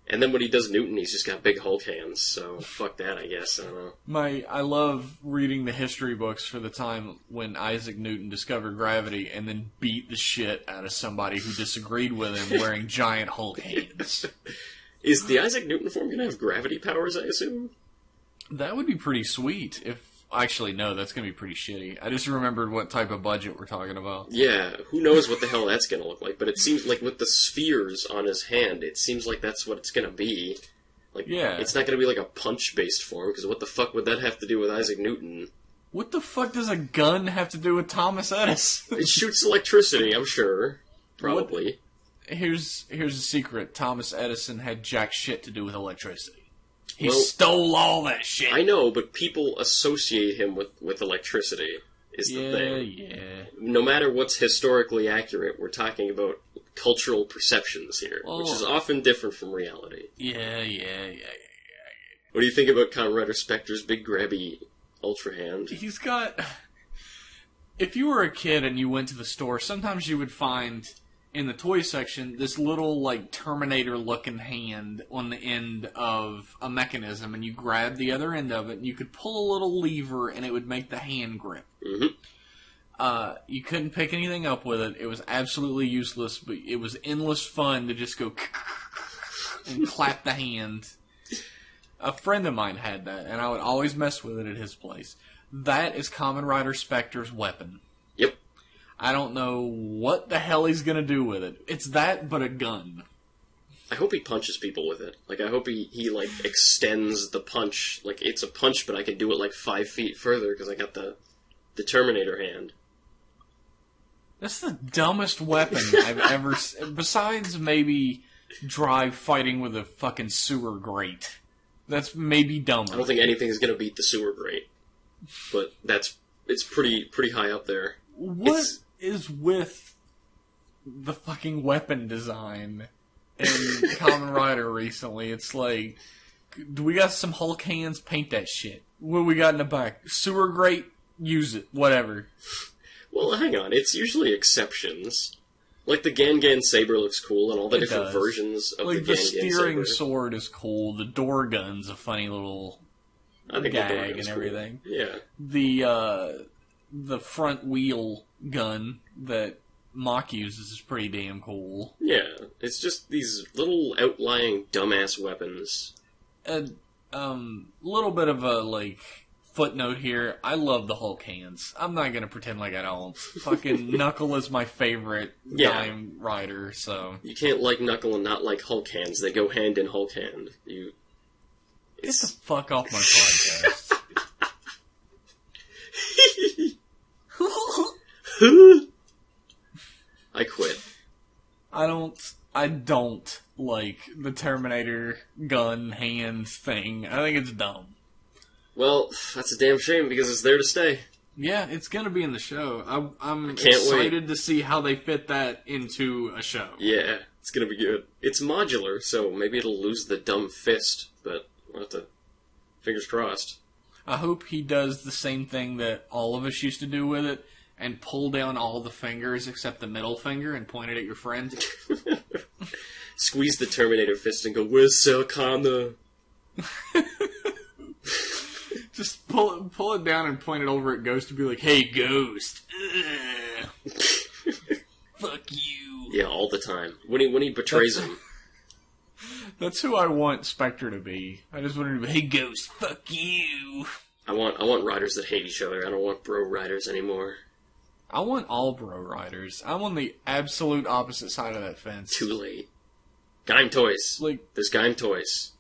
And then when he does Newton, he's just got big Hulk hands, so fuck that, I guess. I don't know. I love reading the history books for the time when Isaac Newton discovered gravity and then beat the shit out of somebody who disagreed with him wearing giant Hulk hands. Is the Isaac Newton form going to have gravity powers, I assume? That would be pretty sweet if... Actually, no, that's going to be pretty shitty. I just remembered what type of budget we're talking about. Yeah, who knows what the hell that's going to look like, but it seems like with the spheres on his hand, it seems like that's what it's going to be. Yeah. It's not going to be a punch-based form, because what the fuck would that have to do with Isaac Newton? What the fuck does a gun have to do with Thomas Edison? It shoots electricity, I'm sure. Probably. Here's a secret. Thomas Edison had jack shit to do with electricity. He stole all that shit. I know, but people associate him with electricity, is the thing. Yeah. No matter what's historically accurate, we're talking about cultural perceptions here, which is often different from reality. Yeah. What do you think about Kamen Rider Spectre's big grabby ultra hand? He's got... If you were a kid and you went to the store, sometimes you would find... in the toy section, this little, Terminator-looking hand on the end of a mechanism, and you grab the other end of it, and you could pull a little lever, and it would make the hand grip. Mm-hmm. You couldn't pick anything up with it. It was absolutely useless, but it was endless fun to just go and clap the hand. A friend of mine had that, and I would always mess with it at his place. That is Kamen Rider Spectre's weapon. Yep. I don't know what the hell he's gonna do with it. It's that, but a gun. I hope he punches people with it. I hope he extends the punch. It's a punch, but I can do it 5 feet further because I got the Terminator hand. That's the dumbest weapon I've ever seen. Besides maybe Drive fighting with a fucking sewer grate. That's maybe dumber. I don't think anything's gonna beat the sewer grate. But it's pretty high up there. What is with the fucking weapon design in Kamen Rider recently? It's do we got some Hulk hands? Paint that shit. What we got in the back? Sewer grate? Use it. Whatever. Well, hang on. It's usually exceptions. The Gangan saber looks cool, and all the different versions of the Gangan saber. The steering sword is cool. The door gun's a funny little gag and everything. Cool. Yeah. The front wheel gun that Mach uses is pretty damn cool. Yeah, it's just these little outlying dumbass weapons. A little bit of a footnote here. I love the Hulk hands. I'm not gonna pretend like I don't. Fucking Knuckle is my favorite Dime Rider, so you can't like Knuckle and not like Hulk hands. They go hand in Hulk hand. Get the fuck off my podcast. I quit. I don't like the Terminator gun hand thing. I think it's dumb. Well, that's a damn shame because it's there to stay. Yeah, it's gonna be in the show. I'm excited to see how they fit that into a show. Yeah, it's gonna be good. It's modular, so maybe it'll lose the dumb fist, but we'll have to... Fingers crossed. I hope he does the same thing that all of us used to do with it, and pull down all the fingers except the middle finger and point it at your friend. Squeeze the Terminator fist and go, "Where's Sarah Connor?" Just pull it down and point it over at Ghost and be like, "Hey, Ghost, fuck you." Yeah, all the time. When he betrays him. That's who I want Spectre to be. I just want him to be, "Hey, Ghost, fuck you." I want riders that hate each other. I don't want bro riders anymore. I want all bro riders. I'm on the absolute opposite side of that fence. Too late. Gaim toys. There's Gaim toys.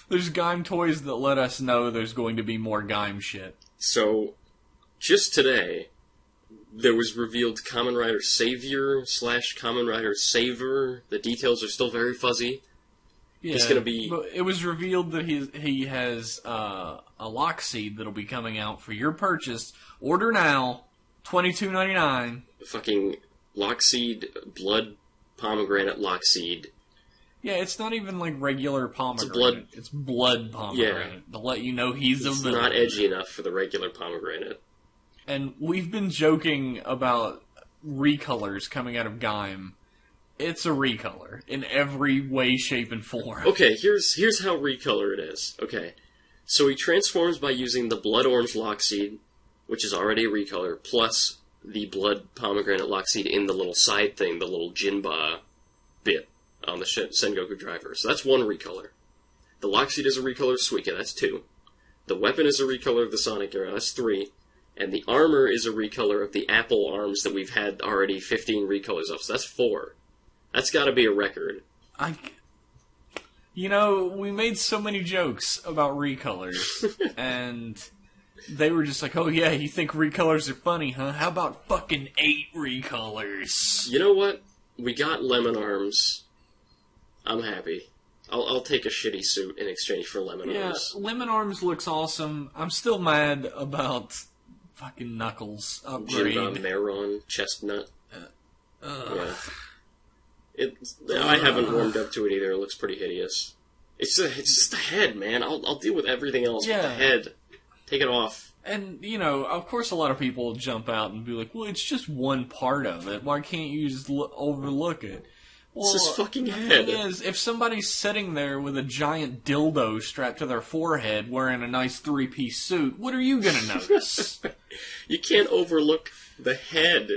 There's Gaim toys that let us know there's going to be more Gaim shit. So, just today, there was revealed Kamen Rider Savior / Kamen Rider Saver. The details are still very fuzzy. Yeah, he's gonna be... But it was revealed that he has a lock seed that'll be coming out for your purchase. Order now, $22.99. Fucking Lockseed, blood pomegranate Lockseed. Yeah, it's not even like regular pomegranate. It's blood pomegranate. Yeah. To let you know he's a villain. It's not edgy enough for the regular pomegranate. And we've been joking about recolors coming out of Gaim. It's a recolor in every way, shape, and form. Okay, here's how recolor it is. Okay, so he transforms by using the blood orange Lockseed, which is already a recolor, plus the blood pomegranate Lockseed in the little side thing, the little Jinba bit on the Sengoku driver. So that's one recolor. The Lockseed is a recolor of Suika, that's 2. The weapon is a recolor of the Sonic era, that's 3. And the armor is a recolor of the Apple arms that we've had already 15 recolors of, so that's 4. That's gotta be a record. You know, we made so many jokes about recolors, and they were just like, "Oh yeah, you think recolors are funny, huh? How about fucking 8 recolors?" You know what? We got lemon arms. I'm happy. I'll take a shitty suit in exchange for lemon arms. Yeah, lemon arms looks awesome. I'm still mad about fucking Knuckles upgrade. Jinba, Meron, Chestnut. Yeah. I haven't warmed up to it either. It looks pretty hideous. It's just the head, man. I'll deal with everything else. Yeah. But the head. Take it off. And, you know, of course a lot of people jump out and be like, well, it's just one part of it. Why can't you just overlook it? Well, it's his fucking head. The thing is, if somebody's sitting there with a giant dildo strapped to their forehead wearing a nice 3-piece suit, what are you going to notice? You can't overlook the head.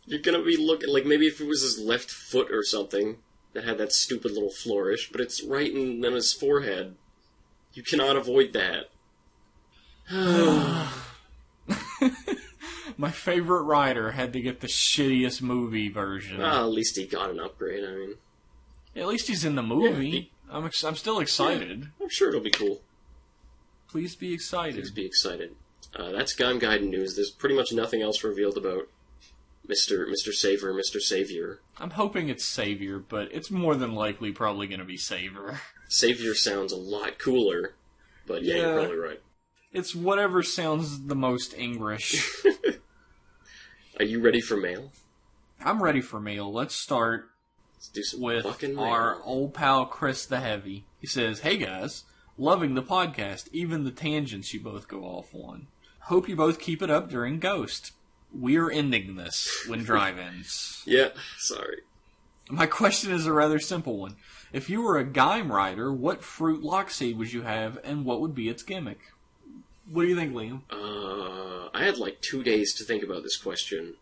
You're going to be looking, like maybe if it was his left foot or something that had that stupid little flourish, but it's right in his forehead. You cannot avoid that. My favorite rider had to get the shittiest movie version. Well, at least he got an upgrade, I mean. At least he's in the movie. Yeah, I'm still excited. Yeah, I'm sure it'll be cool. Please be excited. Please be excited. That's Gaim Gaiden news. There's pretty much nothing else revealed about Mr. Saver, Mr. Savior. I'm hoping it's Savior, but it's more than likely probably going to be Saver. Savior sounds a lot cooler, but yeah, you're probably right. It's whatever sounds the most English. Are you ready for mail? I'm ready for mail. Let's start with our old pal Chris the Heavy. He says, "Hey guys, loving the podcast, even the tangents you both go off on. Hope you both keep it up during Ghost. We're ending this when drive ends." Yeah, sorry. My question is a rather simple one. If you were a Gaim rider, what fruit Lockseed would you have, and what would be its gimmick? What do you think, Liam? I had like 2 days to think about this question.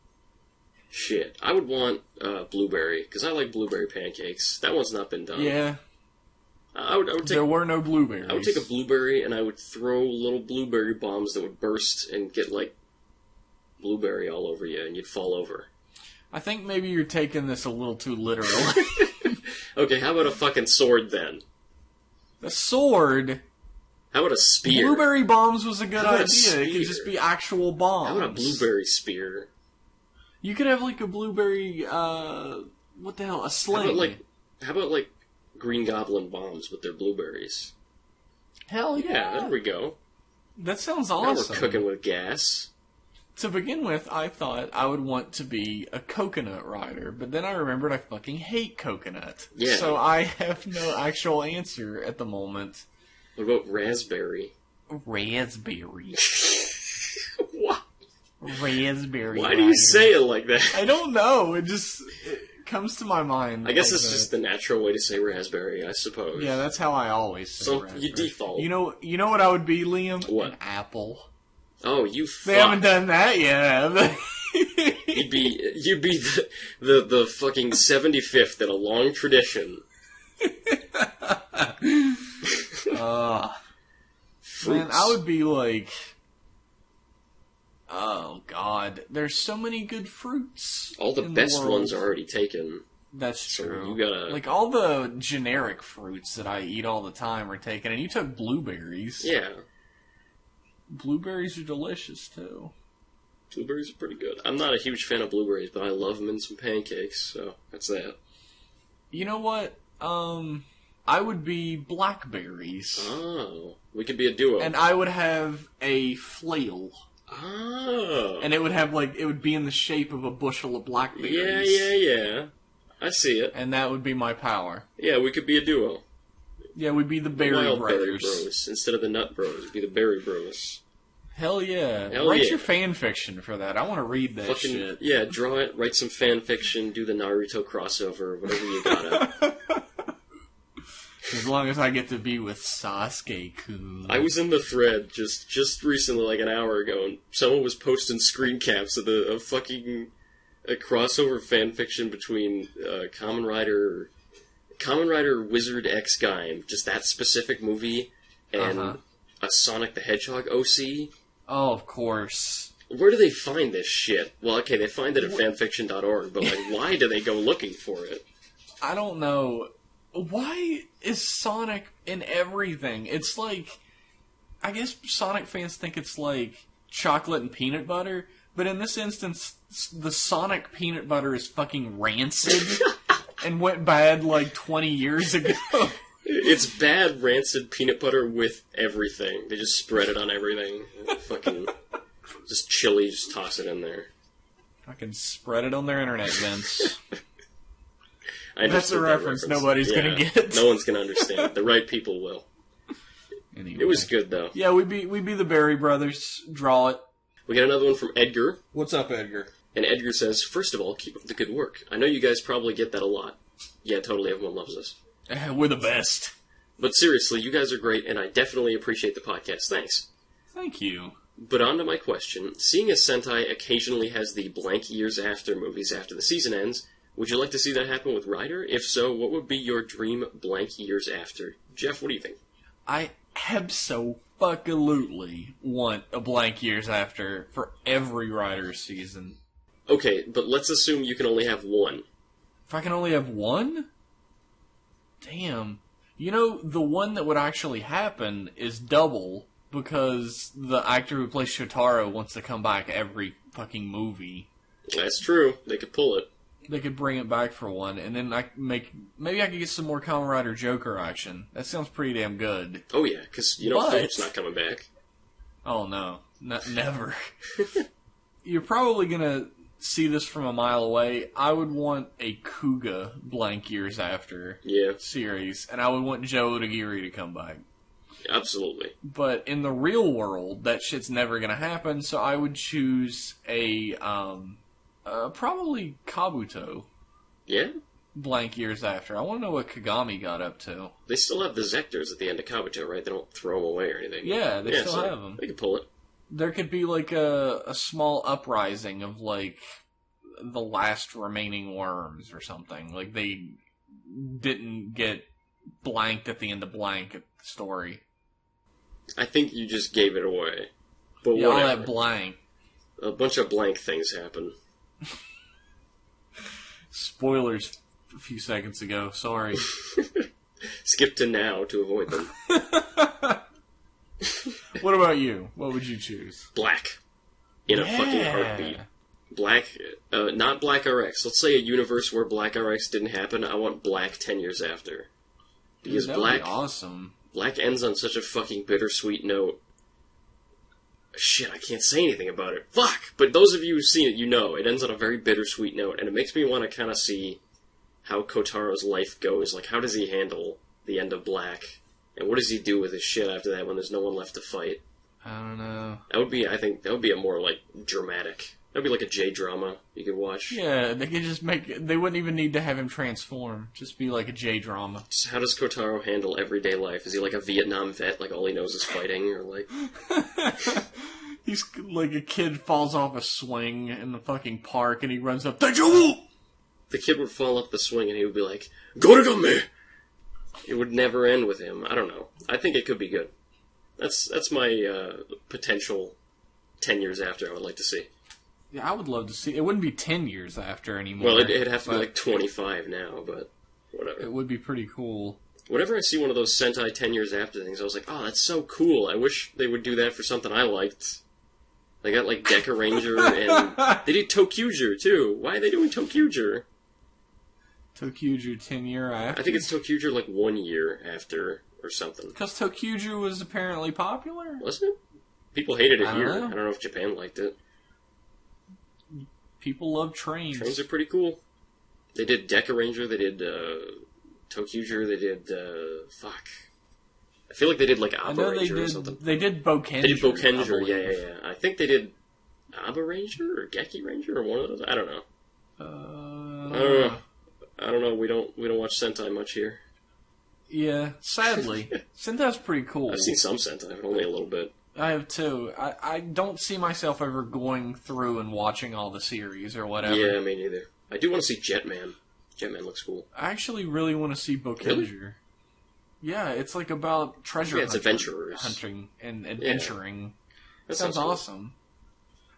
Shit. I would want blueberry, because I like blueberry pancakes. That one's not been done. Yeah. I would take, there were no blueberries. I would take a blueberry, and I would throw little blueberry bombs that would burst and get, like, blueberry all over you, and you'd fall over. I think maybe you're taking this a little too literal. Okay, how about a fucking sword, then? A sword? How about a spear? Blueberry bombs was a good How about a idea. It could spear? just be actual bombs. How about a blueberry spear? You could have like a blueberry, what the hell, a sling. How about like Green Goblin bombs with their blueberries? Hell yeah. Yeah, there we go. That sounds Now awesome. we're cooking with gas. To begin with, I thought I would want to be a coconut rider, but then I remembered I fucking hate coconut. Yeah. So I have no actual answer at the moment. What about raspberry? Raspberry. What? Raspberry. Why do you say it like that? I don't know. It comes to my mind. I guess like it's that. just the natural way to say raspberry, I suppose. Yeah, that's how I always say So raspberry. you default. You know what I would be, Liam? What? An apple. Oh, you fuck. They haven't done that yet, have they? You'd be the fucking 75th in a long tradition. Man, I would be like... Oh, God. There's so many good fruits. All the in best world. ones are already taken. That's So true. you gotta... Like, all the generic fruits that I eat all the time are taken, and you took blueberries. Yeah. Blueberries are delicious, too. Blueberries are pretty good. I'm not a huge fan of blueberries, but I love them in some pancakes, so that's that. You know what? I would be blackberries. Oh. We could be a duo. And I would have a flail. Oh. And it would be in the shape of a bushel of blackberries. Yeah. I see it. And that would be my power. Yeah, we could be a duo. Yeah, we'd be the Berry Wild Berry Brothers. Bros. Instead of the Nut Bros, it'd be the Berry Bros. Hell yeah. Hell Write yeah. your fan fiction for that. I want to read that Fucking, shit. yeah, draw it, write some fan fiction, do the Naruto crossover, whatever you gotta. As long as I get to be with Sasuke-kun. I was in the thread just recently, like an hour ago, and someone was posting screen caps of a crossover fan fiction between Kamen Rider Wizard X Gaim, just that specific movie, and a Sonic the Hedgehog OC. Oh, of course. Where do they find this shit? Well, okay, they find it at fanfiction.org, but like, why do they go looking for it? I don't know. Why is Sonic in everything? It's like... I guess Sonic fans think it's like chocolate and peanut butter, but in this instance, the Sonic peanut butter is fucking rancid and went bad like 20 years ago. It's bad rancid peanut butter with everything. They just spread it on everything. Fucking... Just chili, just toss it in there. Fucking spread it on their internet, Vince. I That's a understood that reference nobody's gonna get. No one's gonna understand. The right people will. Anyway. It was good, though. Yeah, we'd be the Berry Brothers. Draw it. We got another one from Edgar. What's up, Edgar? And Edgar says, first of all, keep up the good work. I know you guys probably get that a lot. Yeah, totally, everyone loves us. We're the best. But seriously, you guys are great, and I definitely appreciate the podcast. Thanks. Thank you. But on to my question. Seeing as Sentai occasionally has the blank years after movies after the season ends, would you like to see that happen with Rider? If so, what would be your dream blank years after? Jeff, what do you think? I abso-fucking-lutely want a blank years after for every Rider season. Okay, but let's assume you can only have one. If I can only have one? Damn. You know, the one that would actually happen is Double, because the actor who plays Shotaro wants to come back every fucking movie. That's true. They could pull it. They could bring it back for one, and then maybe I could get some more Kamen Rider Joker action. That sounds pretty damn good. Oh yeah, because you know But- Philip's not coming back. Oh no, never. You're probably gonna see this from a mile away. I would want a Kuga blank years after Yeah, series, and I would want Joe Odagiri to come back. absolutely. But in the real world, that shit's never gonna happen, so I would choose a, probably Kabuto Yeah? blank years after. I want to know what Kagami got up to. They still have the Zectors at the end of Kabuto, right? They don't throw them away or anything. Yeah, they still so have them. They can pull it. There could be like a small uprising of like the last remaining worms or something. Like they didn't get blanked at the end of blank story. I think you just gave it away. But Yeah, all whatever. that blank. A bunch of blank things happen. Spoilers a few seconds ago. Sorry. Skip to now to avoid them. What about you? What would you choose? Black. In a fucking heartbeat. Black, not Black RX. Let's say a universe where Black RX didn't happen. I want Black 10 years after. Because Dude, Black... would be awesome. Black ends on such a fucking bittersweet note. Shit, I can't say anything about it. Fuck! But those of you who've seen it, you know, it ends on a very bittersweet note, and it makes me want to kind of see how Kotaro's life goes. Like, how does he handle the end of Black? And what does he do with his shit after that when there's no one left to fight? I don't know. I think that would be a more, like, dramatic... That'd be like a J-drama you could watch. Yeah, they could just make... They wouldn't even need to have him transform. Just be like a J-drama. How does Kotaro handle everyday life? Is he like a Vietnam vet, like all he knows is fighting, or like... He's like a kid falls off a swing in the fucking park, and he runs up, Daijoubu! The kid would fall off the swing, and he would be like, Gorigame! It would never end with him. I don't know. I think it could be good. That's my potential 10 years after I would like to see. Yeah, I would love to see... It wouldn't be 10 years after anymore. Well, it'd have to be like 25 now, but whatever. It would be pretty cool. Whenever I see one of those Sentai 10 years after things, I was like, oh, that's so cool. I wish they would do that for something I liked. They got, like, Deca Ranger, and they did Tokyuger, too. Why are they doing Tokyuger? Tokyuger 10 year after? I think it's Tokyuger, like, 1 year after, or something. Because Tokyuger was apparently popular? Wasn't it? People hated it I here. don't know. I don't know if Japan liked it. People love trains. Trains are pretty cool. They did Deca Ranger, they did Tokyuger, they did fuck. I feel like they did like Abba Ranger or something. They did Bokenger. They did Bokenger, yeah. I think they did Abba Ranger or Geki Ranger or one of those. I don't know. I don't know. We don't watch Sentai much here. Yeah, sadly. Sentai's pretty cool. I've seen some Sentai, but only a little bit. I have too. I don't see myself ever going through and watching all the series or whatever. Yeah, me neither. I do want to see Jetman. Jetman looks cool. I actually really want to see Bokenger. Really? Yeah, it's like about treasure it's adventurers. hunting and adventuring. Yeah. That sounds awesome.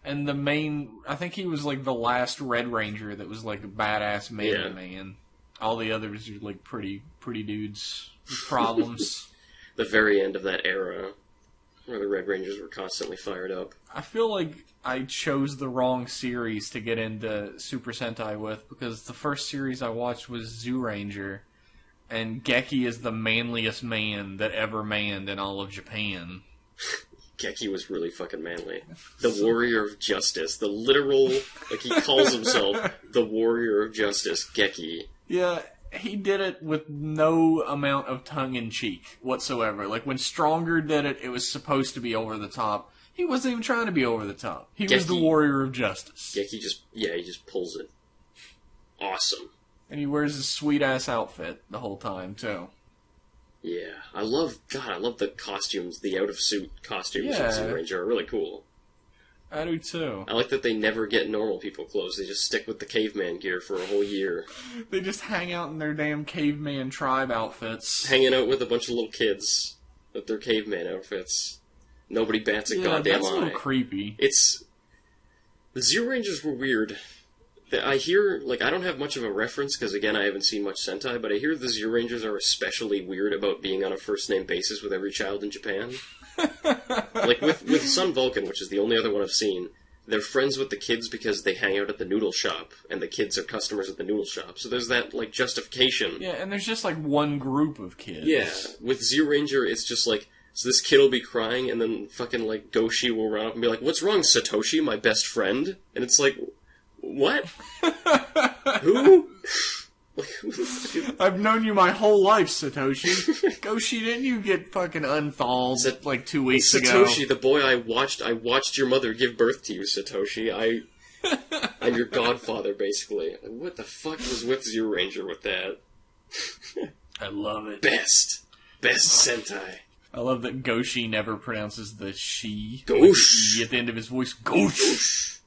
And the main... I think he was like the last Red Ranger that was like a badass man. All the others are like pretty dudes with problems. The very end of that era... where the Red Rangers were constantly fired up. I feel like I chose the wrong series to get into Super Sentai with, because the first series I watched was Zoo Ranger, and Geki is the manliest man that ever manned in all of Japan. Geki was really fucking manly. The warrior of justice. The literal, like he calls himself, the warrior of justice, Geki. Yeah, he did it with no amount of tongue-in-cheek whatsoever. Like, when Stronger did it, it was supposed to be over the top. He wasn't even trying to be over the top. He was the warrior of justice. Geki he just pulls it. Awesome. And he wears his sweet-ass outfit the whole time, too. Yeah. I love the costumes, the out-of-suit costumes of Zoo Ranger are really cool. I do too. I like that they never get normal people clothes. They just stick with the caveman gear for a whole year. They just hang out in their damn caveman tribe outfits. Hanging out with a bunch of little kids with their caveman outfits. Nobody bats a goddamn eye. That's a little creepy. The Zero Rangers were weird. I hear, like, I don't have much of a reference, because, again, I haven't seen much Sentai, but I hear the Zero Rangers are especially weird about being on a first-name basis with every child in Japan. Like, with Sun Vulcan, which is the only other one I've seen, they're friends with the kids because they hang out at the noodle shop, and the kids are customers at the noodle shop. So there's that, like, justification. Yeah, and there's just, like, one group of kids. Yeah, with Zero Ranger, it's just, like, so this kid will be crying, and then fucking, like, Goshi will run up and be like, "What's wrong, Satoshi, my best friend?" And it's like, what? Who? I've known you my whole life, Satoshi. Goshi, didn't you get fucking unthawed like 2 weeks ago? Satoshi, the boy I watched your mother give birth to you, Satoshi. I'm your godfather, basically. Like, what the fuck was with Zero Ranger with that? I love it. Best Sentai. I love that Goshi never pronounces the she. Gosh. At the end of his voice. Gosh.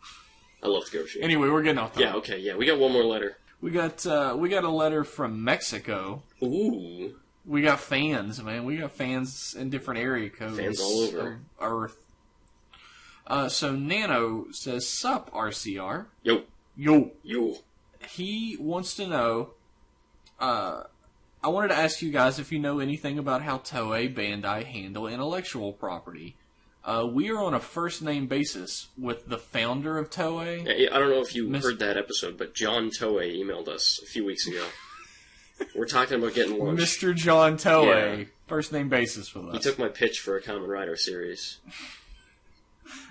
I loved Goshi. Anyway, we're getting off topic. Yeah, okay, yeah. We got one more letter. We got a letter from Mexico. Ooh. We got fans, man. We got fans in different area codes. Fans all over. Earth. So Nano says, "Sup, RCR." Yo. He wants to know, I wanted to ask you guys if you know anything about how Toei Bandai handle intellectual property. We are on a first-name basis with the founder of Toei. I don't know if you heard that episode, but John Toei emailed us a few weeks ago. We're talking about getting lunch. Mr. John Toei, first-name basis with us. He took my pitch for a Kamen Rider series.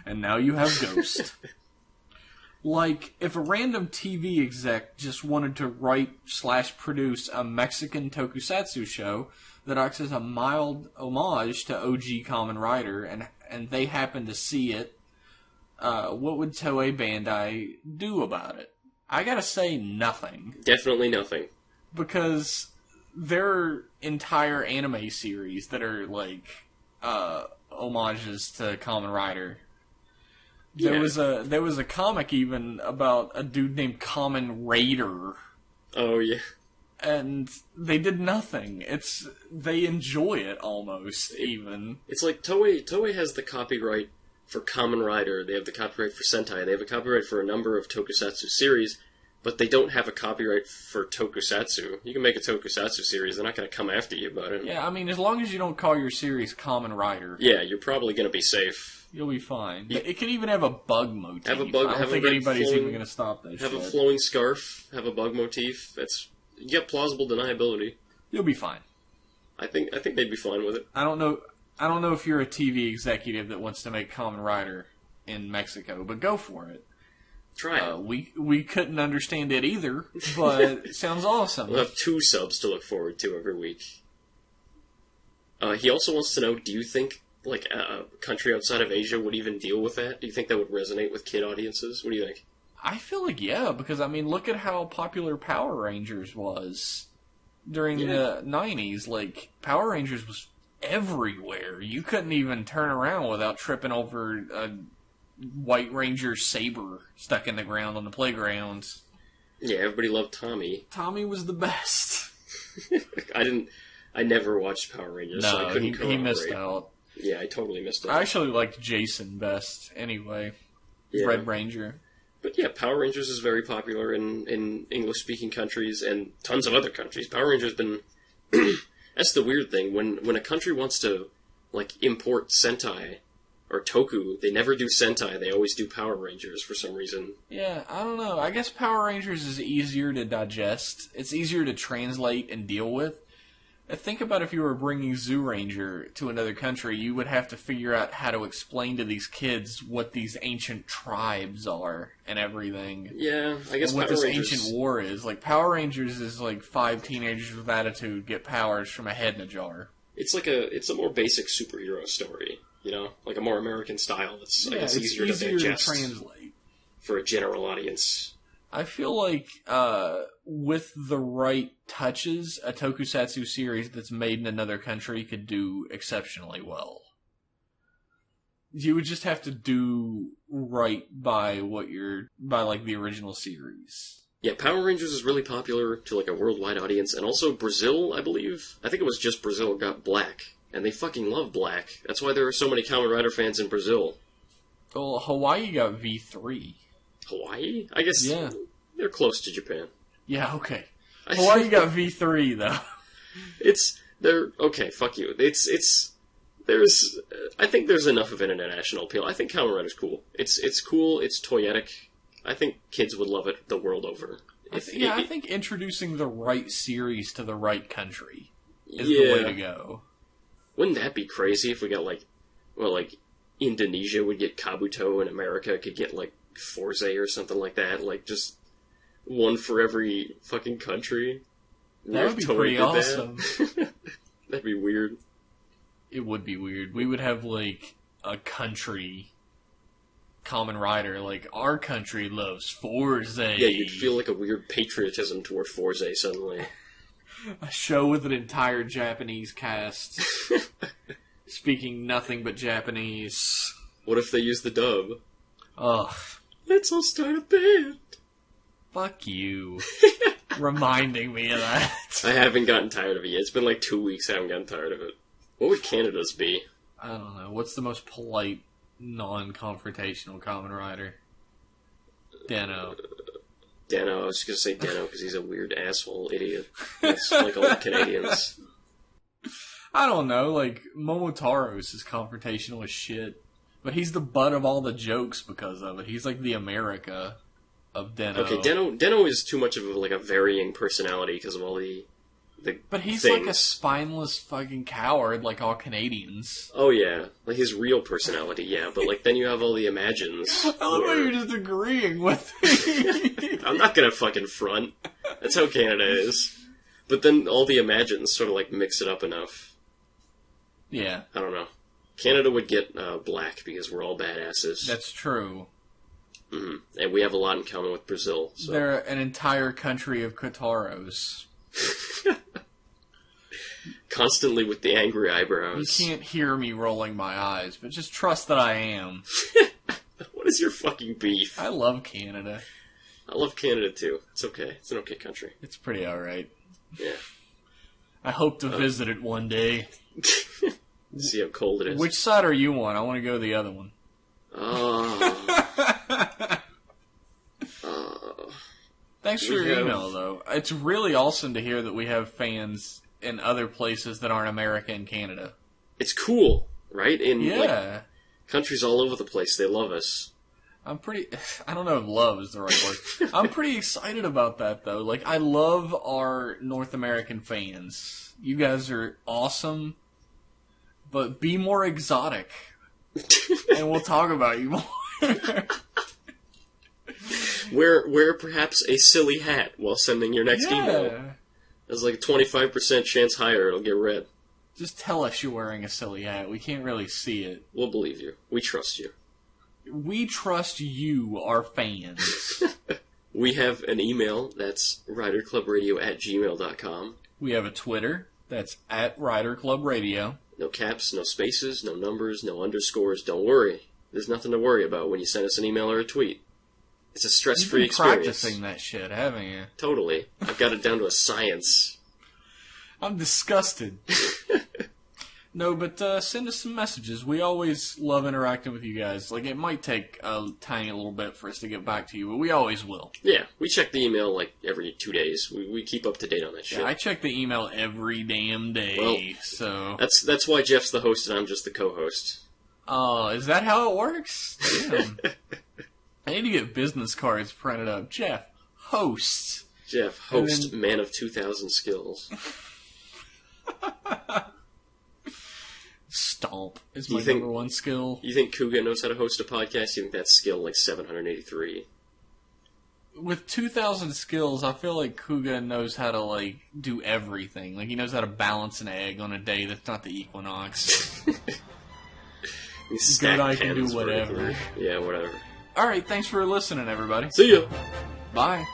And now you have Ghost. Like, if a random TV exec just wanted to write/produce a Mexican tokusatsu show that acts as a mild homage to OG Kamen Rider, and they happen to see it, what would Toei Bandai do about it? I gotta say, nothing. Definitely nothing. Because their entire anime series that are, like, homages to Kamen Rider. There was a comic even about a dude named Kamen Raider. Oh, yeah. And they did nothing. They enjoy it almost, even. It's like Toei has the copyright for Kamen Rider, they have the copyright for Sentai, they have a copyright for a number of tokusatsu series, but they don't have a copyright for tokusatsu. You can make a tokusatsu series, they're not going to come after you about it. Yeah, I mean, as long as you don't call your series Kamen Rider. Yeah, you're probably going to be safe. You'll be fine. It could even have a bug motif. Have a bug. I don't think anybody's even going to stop that Have shit. a flowing scarf. Have a bug motif. You get plausible deniability. You'll be fine. I think they'd be fine with it. I don't know if you're a TV executive that wants to make Kamen Rider in Mexico, but go for it. Try it. We couldn't understand it either, but it sounds awesome. We'll have 2 subs to look forward to every week. He also wants to know, do you think like a country outside of Asia would even deal with that? Do you think that would resonate with kid audiences? What do you think? I feel like yeah, because I mean, look at how popular Power Rangers was during the 90s. Like, Power Rangers was everywhere. You couldn't even turn around without tripping over a White Ranger saber stuck in the ground on the playground. Yeah, everybody loved Tommy. Tommy was the best. I never watched Power Rangers, so I couldn't he missed out. Yeah, I totally missed out. I actually liked Jason best, anyway. Yeah. Red Ranger. But yeah, Power Rangers is very popular in English-speaking countries and tons of other countries. Power Rangers been... That's the weird thing. When a country wants to, like, import Sentai or Toku, they never do Sentai. They always do Power Rangers for some reason. Yeah, I don't know. I guess Power Rangers is easier to digest. It's easier to translate and deal with. Think about if you were bringing Zoo Ranger to another country, you would have to figure out how to explain to these kids what these ancient tribes are and everything. Yeah, I guess what Power this Rangers... ancient war is. Like, Power Rangers is like 5 teenagers with attitude get powers from a head in a jar. It's a more basic superhero story, you know? Like a more American style that's, I guess, easier to digest to translate. For a general audience. I feel like, with the right touches, a tokusatsu series that's made in another country could do exceptionally well. You would just have to do right by like the original series. Yeah, Power Rangers is really popular to like a worldwide audience, and also Brazil, I believe. I think it was just Brazil got Black, and they fucking love Black. That's why there are so many Kamen Rider fans in Brazil. Well, Hawaii got V3. Hawaii? I guess they're close to Japan. Yeah, okay. Hawaii got V3 though. Okay, fuck you. I think there's enough of an international appeal. I think Kamen Rider's cool. It's cool, it's toyetic. I think kids would love it the world over. I think introducing the right series to the right country is the way to go. Wouldn't that be crazy if we got like Indonesia would get Kabuto and America could get like Forze or something like that, like just one for every fucking country. That would be pretty awesome. That'd be weird. It would be weird. We would have like a country Kamen Rider, like our country loves Forze. Yeah, you'd feel like a weird patriotism toward Forze suddenly. A show with an entire Japanese cast speaking nothing but Japanese. What if they use the dub? Ugh. Let's all start a band. Fuck you. Reminding me of that. I haven't gotten tired of it yet. It's been like 2 weeks I haven't gotten tired of it. What would Canada's be? I don't know. What's the most polite, non-confrontational Kamen Rider? Dano. Dano. I was just going to say Dano because he's a weird asshole idiot. That's like all the Canadians. I don't know. Like, Momotaros is confrontational as shit. But he's the butt of all the jokes because of it. He's like the America of Deno. Okay, Deno is too much of a varying personality because of all the But he's things. like a spineless fucking coward like all Canadians. Oh yeah, like his real personality, yeah. But then you have all the imagines. I love how you're just agreeing with me. I'm not gonna fucking front. That's how Canada is. But then all the imagines sort of mix it up enough. Yeah. I don't know. Canada would get black because we're all badasses. That's true. Mm-hmm. And we have a lot in common with Brazil. So. They're an entire country of Kataros. Constantly with the angry eyebrows. You can't hear me rolling my eyes, but just trust that I am. What is your fucking beef? I love Canada. I love Canada too. It's okay. It's an okay country. It's pretty alright. Yeah. I hope to visit it one day. See how cold it is. Which side are you on? I want to go to the other one. Thanks for your email, though. It's really awesome to hear that we have fans in other places that aren't America and Canada. It's cool, right? Yeah. Countries all over the place, they love us. I don't know if love is the right word. I'm pretty excited about that, though. I love our North American fans. You guys are awesome, but be more exotic. And we'll talk about you more. Wear perhaps a silly hat while sending your next email. There's a 25% chance higher it'll get read. Just tell us you're wearing a silly hat. We can't really see it. We'll believe you. We trust you. We trust you, our fans. We have an email. That's riderclubradio@gmail.com. We have a Twitter. That's @riderclubradio. No caps, no spaces, no numbers, no underscores. Don't worry. There's nothing to worry about when you send us an email or a tweet. It's a stress-free experience. You've been practicing that shit, haven't you? Totally. I've got it down to a science. I'm disgusted. No, but send us some messages. We always love interacting with you guys. It might take a tiny little bit for us to get back to you, but we always will. Yeah, we check the email every 2 days. We keep up to date on that shit. Yeah, I check the email every damn day. Well, so that's why Jeff's the host and I'm just the co-host. Oh, is that how it works? Damn. I need to get business cards printed up. Jeff, host. Jeff, host, man of 2,000 skills. Stomp is my number one skill. You think Kuga knows how to host a podcast? You think that's skill 783? With 2,000 skills, I feel like Kuga knows how to do everything. He knows how to balance an egg on a day that's not the equinox. Good, I can do whatever. Yeah, whatever. Alright, thanks for listening, everybody. See ya! Bye.